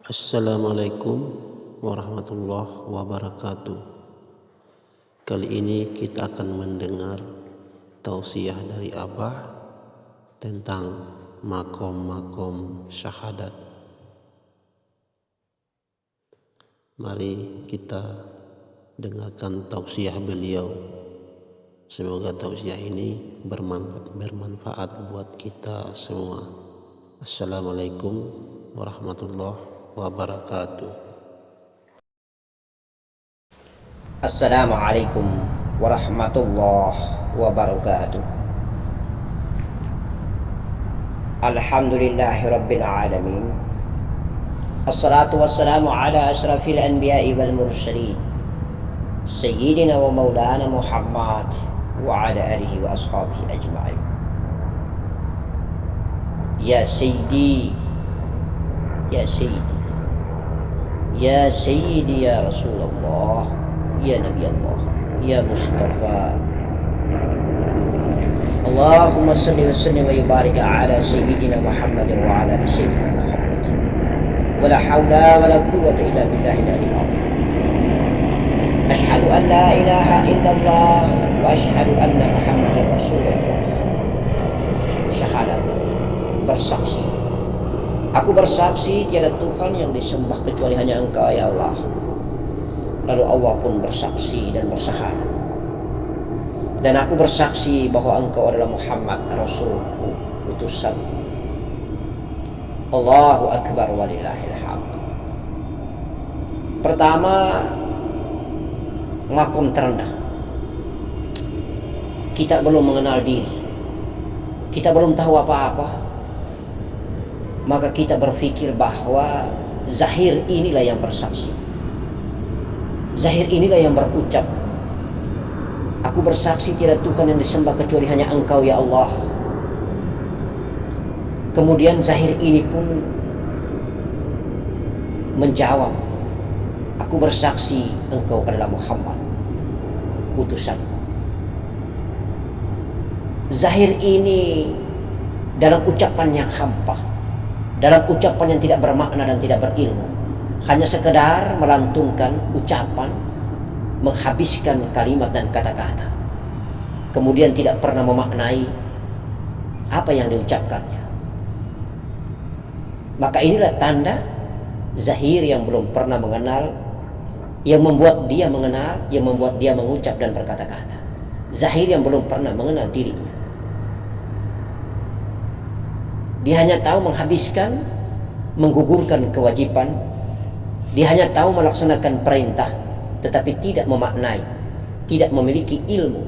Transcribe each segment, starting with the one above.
Assalamualaikum warahmatullahi wabarakatuh. Kali ini kita akan mendengar tausiah dari Abah tentang makom-makom syahadat. Mari kita dengarkan tausiah beliau. Semoga tausiah ini bermanfaat buat kita semua. Assalamualaikum warahmatullahi wabarakatuh. Assalamualaikum warahmatullahi wabarakatuh. Alhamdulillahi rabbil alamin. Assalatu wassalamu ala asrafil anbiya'i wal mursalin Sayyidina wa maulana Muhammad wa ala alihi wa ashabihi ajma'in. Ya Sayyidi, Ya Sayyidi, Ya Sayyidi, Ya Rasulullah, Ya Nabi Allah, Ya Mustafa. Allahumma salli wa sallim wa yubarik ala Sayyidina Muhammadin wa ala Sayyidina Muhammad. Wa la hawla wa la quwwata illa billahi al-aliyyil azim. Ashhadu an la ilaha illallah wa ashhadu anna Muhammadan Rasulullah. Syahadat, bersaksi. Aku bersaksi tiada Tuhan yang disembah kecuali hanya Engkau ya Allah. Lalu Allah pun bersaksi dan bersyahadat. Dan aku bersaksi bahwa Engkau adalah Muhammad Rasulku, utusanku. Allahu Akbar walillahil hamd. Pertama, makom terendah. Kita belum mengenal diri. Kita belum tahu apa-apa. Maka kita berpikir bahwa zahir inilah yang bersaksi. Zahir inilah yang berucap, aku bersaksi tiada Tuhan yang disembah kecuali hanya Engkau ya Allah. Kemudian zahir ini pun menjawab, aku bersaksi Engkau adalah Muhammad, utusanku. Zahir ini dalam ucapan yang hampa, dalam ucapan yang tidak bermakna dan tidak berilmu, hanya sekedar melantungkan ucapan, menghabiskan kalimat dan kata-kata, kemudian tidak pernah memaknai apa yang diucapkannya. Maka inilah tanda zahir yang belum pernah mengenal, yang membuat dia mengenal, yang membuat dia mengucap dan berkata-kata. Zahir yang belum pernah mengenal dirinya. Dia hanya tahu menghabiskan, menggugurkan kewajiban. Dia hanya tahu melaksanakan perintah, tetapi tidak memaknai, tidak memiliki ilmu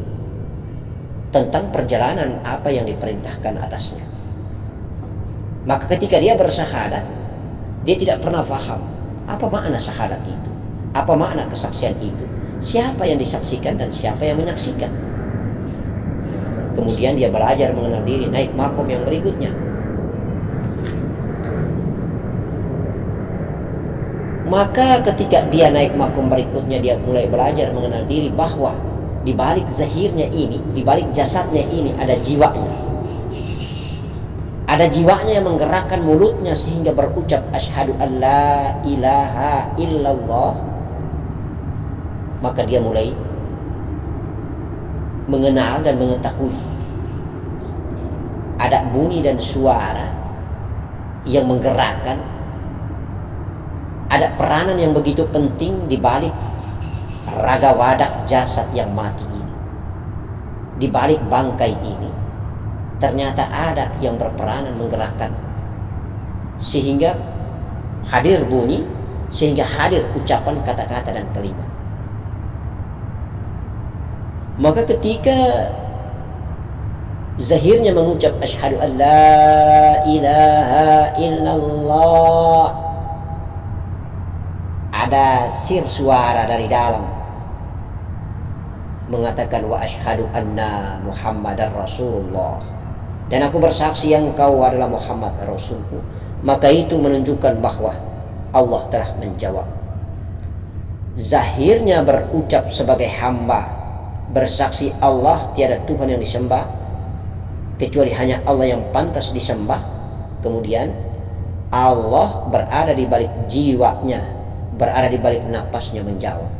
tentang perjalanan apa yang diperintahkan atasnya. Maka ketika dia bersyahadat, dia tidak pernah faham apa makna syahadat itu, apa makna kesaksian itu, siapa yang disaksikan dan siapa yang menyaksikan. Kemudian dia belajar mengenal diri, naik makom yang berikutnya. Maka ketika dia naik makom berikutnya, dia mulai belajar mengenal diri bahwa di balik zahirnya ini, di balik jasadnya ini ada jiwanya. Ada jiwanya yang menggerakkan mulutnya sehingga berucap asyhadu an la ilaha illallah. Maka dia mulai mengenal dan mengetahui ada bunyi dan suara yang menggerakkan. Ada peranan yang begitu penting di balik raga wadak jasad yang mati ini. Di balik bangkai ini ternyata ada yang berperanan menggerakkan, sehingga hadir bunyi, sehingga hadir ucapan kata-kata dan kalimat. Maka ketika zahirnya mengucap asyhadu an la ilaha illallah, ada sir suara dari dalam mengatakan wa asyhadu anna Muhammadar Rasulullah, dan aku bersaksi yang Engkau adalah Muhammad Rasulku. Maka itu menunjukkan bahwa Allah telah menjawab. Zahirnya berucap sebagai hamba, bersaksi Allah tiada Tuhan yang disembah kecuali hanya Allah yang pantas disembah. Kemudian Allah berada di balik jiwanya, berada di balik napasnya menjawab,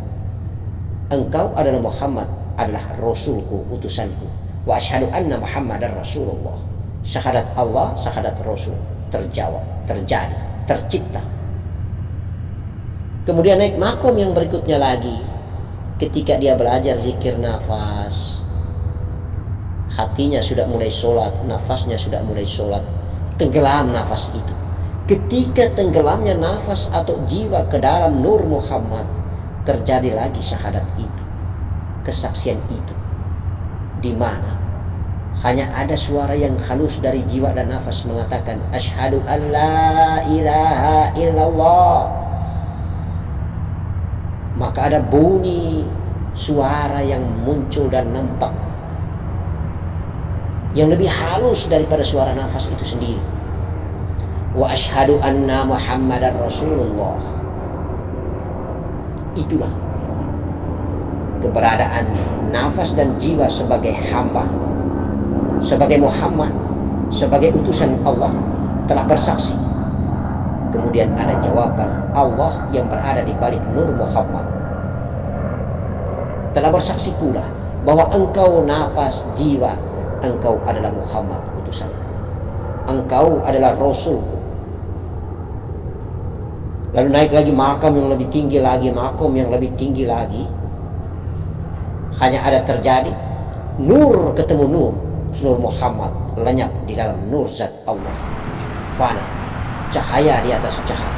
engkau adalah Muhammad, adalah Rasulku, utusanku. Wa asyhadu anna Muhammadar Rasulullah. Syahadat Allah, syahadat Rasul terjawab, terjadi, tercipta. Kemudian naik makom yang berikutnya lagi, ketika dia belajar zikir nafas, hatinya sudah mulai sholat, nafasnya sudah mulai sholat, tenggelam nafas itu. Ketika tenggelamnya nafas atau jiwa ke dalam nur Muhammad, terjadi lagi syahadat itu, kesaksian itu, di mana hanya ada suara yang halus dari jiwa dan nafas mengatakan asyhadu an la ilaha illallah. Maka ada bunyi suara yang muncul dan nampak yang lebih halus daripada suara nafas itu sendiri. Wa asyhadu anna Muhammadar Rasulullah. Itulah keberadaan nafas dan jiwa sebagai hamba, sebagai Muhammad, sebagai utusan Allah telah bersaksi. Kemudian ada jawaban Allah yang berada di balik nur Muhammad telah bersaksi pula bahwa engkau nafas jiwa, engkau adalah Muhammad utusanku, engkau adalah Rasulku. Lalu naik lagi makam yang lebih tinggi lagi, makom yang lebih tinggi lagi. Hanya ada terjadi nur ketemu nur, nur Muhammad lenyap di dalam nur zat Allah, fana, cahaya di atas cahaya.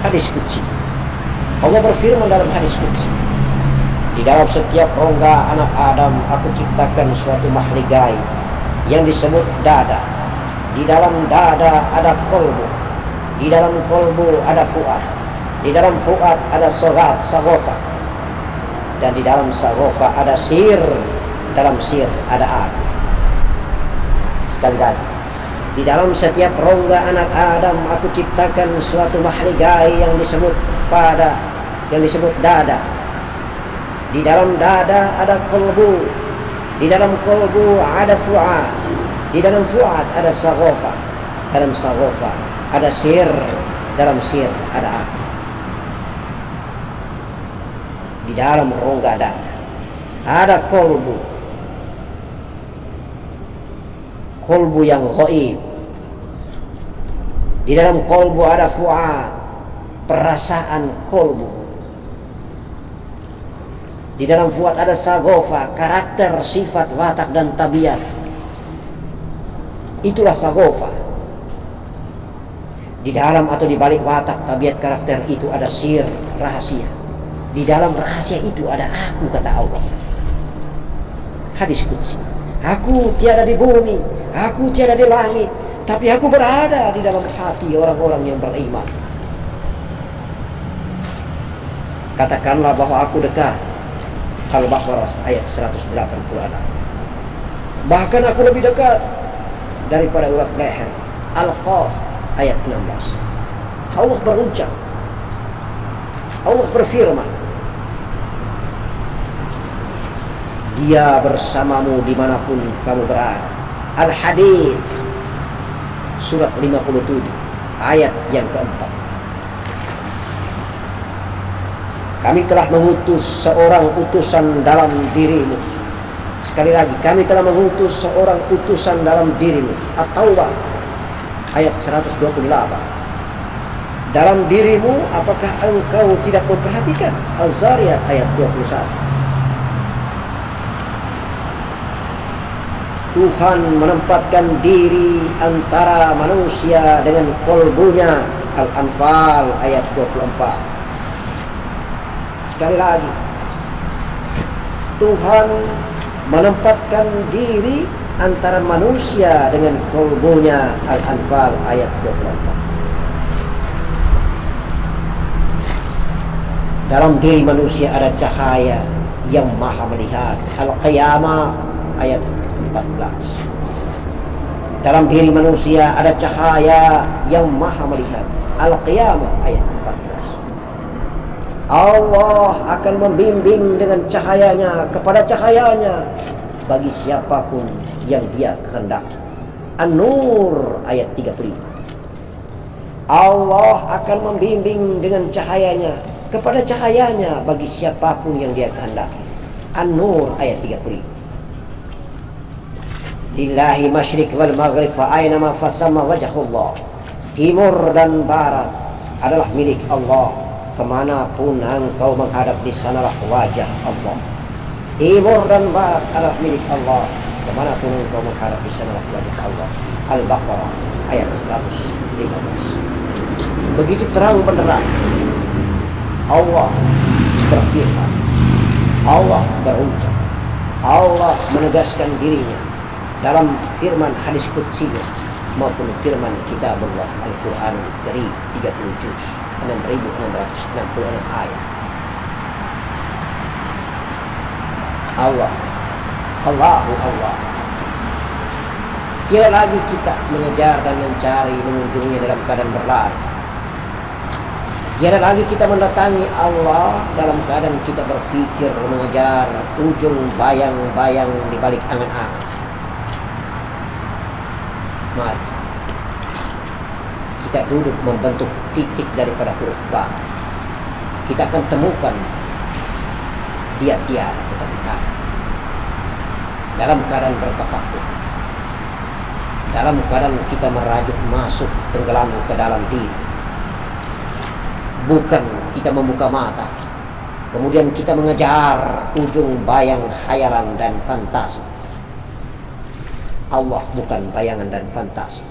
Hadis qudsi, Allah berfirman dalam hadis qudsi, di dalam setiap rongga anak Adam aku ciptakan suatu makhluk gaib yang disebut dada. Di dalam dada ada kolbu, di dalam kolbu ada fuad, di dalam fuad ada sagofa, dan di dalam sagofa ada sir, dalam sir ada aku. Sekali lagi, di dalam setiap rongga anak Adam aku ciptakan suatu makhluk gaib yang disebut dada. Di dalam dada ada kolbu, di dalam kolbu ada fuad, di dalam fuad ada sagofa, dalam sagofa ada sir, dalam sir ada aku. Di dalam rongga dada ada kolbu, kolbu yang ghaib. Di dalam kolbu ada fuad, perasaan kolbu. Di dalam fuad ada sagofa, karakter, sifat, watak dan tabiat. Itulah sagofa. Di dalam atau di balik watak, tabiat, karakter itu ada sir, rahasia. Di dalam rahasia itu ada aku, kata Allah. Hadis qudsi, aku tiada di bumi, aku tiada di langit, tapi aku berada di dalam hati orang-orang yang beriman. Katakanlah bahwa aku dekat. Al-Baqarah ayat 186. Bahkan aku lebih dekat daripada urat leher. Al-Qaf ayat 16. Allah berucap, Allah berfirman, Dia bersamamu dimanapun kamu berada. Al-Hadid surat 57 ayat yang keempat. Kami telah mengutus seorang utusan dalam dirimu. Sekali lagi, kami telah mengutus seorang utusan dalam dirimu. At-Taubah ayat 128. Dalam dirimu, apakah engkau tidak memperhatikan? Az-Zariyat ayat 21. Tuhan menempatkan diri antara manusia dengan kolbunya. Al-Anfal ayat 24. Sekali lagi, Tuhan menempatkan diri antara manusia dengan kolbunya. Al-Anfal ayat 24. Dalam diri manusia ada cahaya yang maha melihat. Al-Qiyamah ayat 14. Dalam diri manusia ada cahaya yang maha melihat. Al-Qiyamah ayat 14. Allah akan membimbing dengan cahayanya kepada cahayanya bagi siapapun yang Dia kehendaki. An-Nur ayat 35. Allah akan membimbing dengan cahayanya kepada cahayanya bagi siapapun yang dia kehendaki. An-Nur ayat 35. Lillahi masyriq wal maghrib fa aynama fasamma wajhullah. Timur dan barat adalah milik Allah. Kemanapun engkau menghadap, di sanalah wajah Allah. Timur dan barat adalah milik Allah. Kemanapun engkau menghadap, di sanalah wajah Allah. Al-Baqarah ayat 115. Begitu terang benderang Allah berfirman, Allah berucap, Allah menegaskan dirinya dalam firman hadis qudsinya maupun firman kitabullah Al-Quranul Karim 30 juz 6.666 ayat. Allah, Allah. Tidak lagi kita mengejar dan mencari mengunjunginya dalam keadaan berlari. Tidak lagi kita mendatangi Allah dalam keadaan kita berpikir mengejar ujung bayang-bayang di balik angan-angan. Mari kita duduk membentuk titik daripada huruf ba. Kita akan temukan dia tiada tetapi ada. Dalam keadaan bertafakur, dalam keadaan kita merajuk masuk tenggelam ke dalam diri, bukan kita membuka mata kemudian kita mengejar ujung bayang khayalan dan fantasi. Allah bukan bayangan dan fantasi.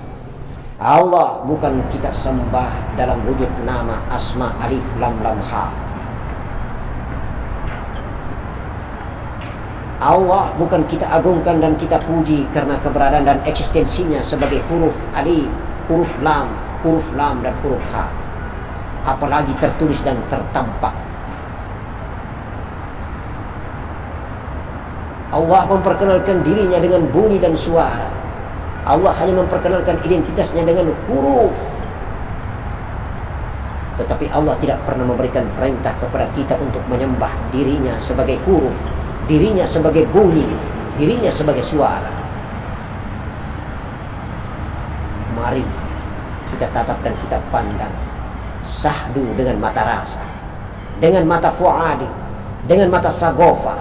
Allah bukan kita sembah dalam wujud nama asma alif lam lam ha. Allah bukan kita agungkan dan kita puji karena keberadaan dan eksistensinya sebagai huruf alif, huruf lam dan huruf ha. Apalagi tertulis dan tertampak. Allah memperkenalkan dirinya dengan bunyi dan suara. Allah hanya memperkenalkan identitasnya dengan huruf. Tetapi Allah tidak pernah memberikan perintah kepada kita untuk menyembah dirinya sebagai huruf, dirinya sebagai bunyi, dirinya sebagai suara. Mari kita tatap dan kita pandang. Sahdu dengan mata rasa, dengan mata fuadi, dengan mata sagofa,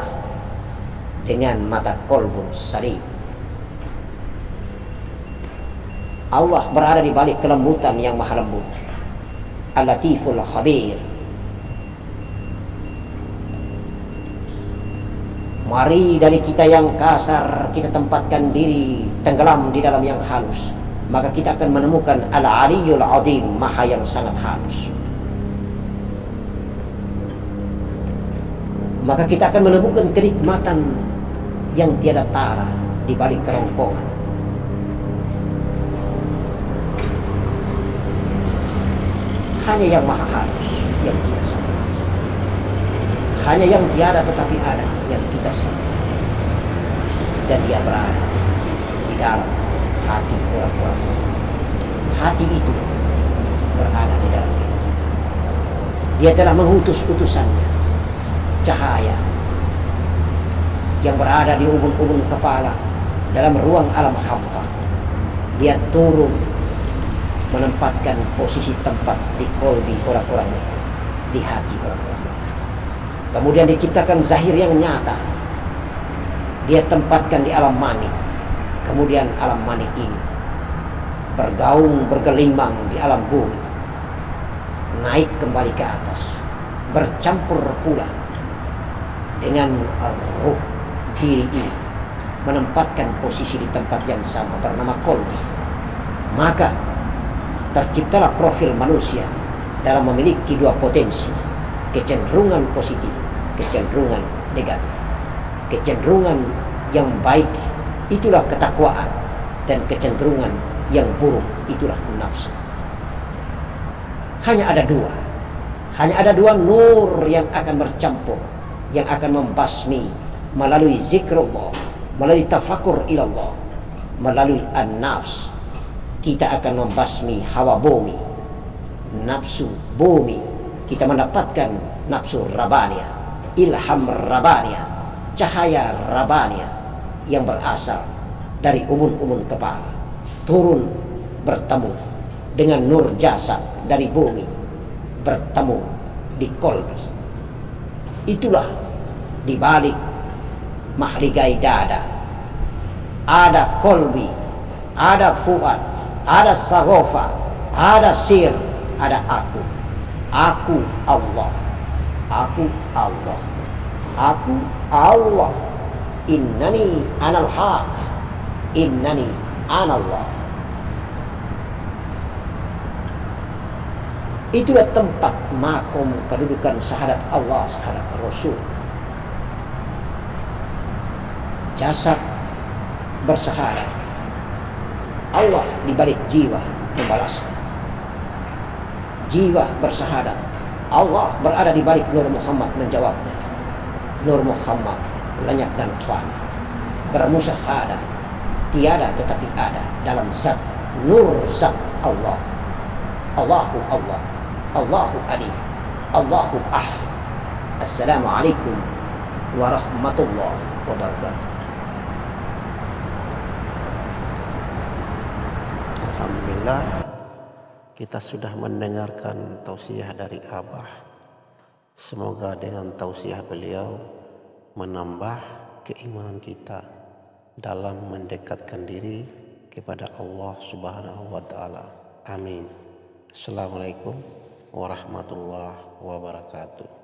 dengan mata kolbun salim. Allah berada di balik kelembutan yang maha lembut, Al-Latiful Khabir. Mari dari kita yang kasar kita tempatkan diri tenggelam di dalam yang halus, maka kita akan menemukan Al-Aliyul Azim, maha yang sangat halus. Maka kita akan menemukan kenikmatan yang tiada tara di balik kerongkongan. Hanya yang maha halus yang kita sembah. Hanya yang tiada tetapi ada yang kita sembah. Dan dia berada di dalam hati orang-orang. Hati itu berada di dalam diri kita. Dia telah mengutus utusannya, cahaya yang berada di ubun-ubun kepala dalam ruang alam hampa. Dia turun menempatkan posisi tempat di kolbi orang-orang mukmin, di hati orang-orang mukmin. Kemudian diciptakan zahir yang nyata. Dia tempatkan di alam mani. Kemudian alam mani ini bergaung, bergelimang di alam bumi, naik kembali ke atas, bercampur pula dengan ruh diri ini, menempatkan posisi di tempat yang sama bernama kolbi. Maka terciptalah profil manusia dalam memiliki dua potensi, kecenderungan positif, kecenderungan negatif. Kecenderungan yang baik itulah ketakwaan, dan kecenderungan yang buruk itulah nafsu. Hanya ada dua nur yang akan bercampur, yang akan membasmi melalui zikrullah, melalui tafakur ilallah, melalui an-nafs. Kita akan membasmi hawa bumi, nafsu bumi. Kita mendapatkan nafsu rabaniyah, ilham rabaniyah, cahaya rabaniyah yang berasal dari ubun-ubun kepala. turun bertemu dengan nur jasad dari bumi, bertemu di kolbi. Itulah di balik mahligai dada ada kolbi, ada fuad, ada sagofa, ada sir, ada aku. Aku Allah, aku Allah, aku Allah. Innani anal haq, innani anallah. Itulah tempat makom kedudukan syahadat Allah, syahadat Rasul. Jasad bersyahadat, Allah di balik jiwa membalasnya. Jiwa bersyahadat, Allah berada di balik Nur Muhammad menjawabnya. Nur Muhammad lenyap dan fana, bermusyahadah tiada tetapi ada dalam zat nur zat Allah. Allahu Allah, Allahu Alif, Allahu Assalamualaikum warahmatullahi wabarakatuh. Alhamdulillah, kita sudah mendengarkan tausiah dari Abah. Semoga dengan tausiah beliau menambah keimanan kita dalam mendekatkan diri kepada Allah Subhanahu wa Ta'ala. Amin. Assalamualaikum warahmatullahi wabarakatuh.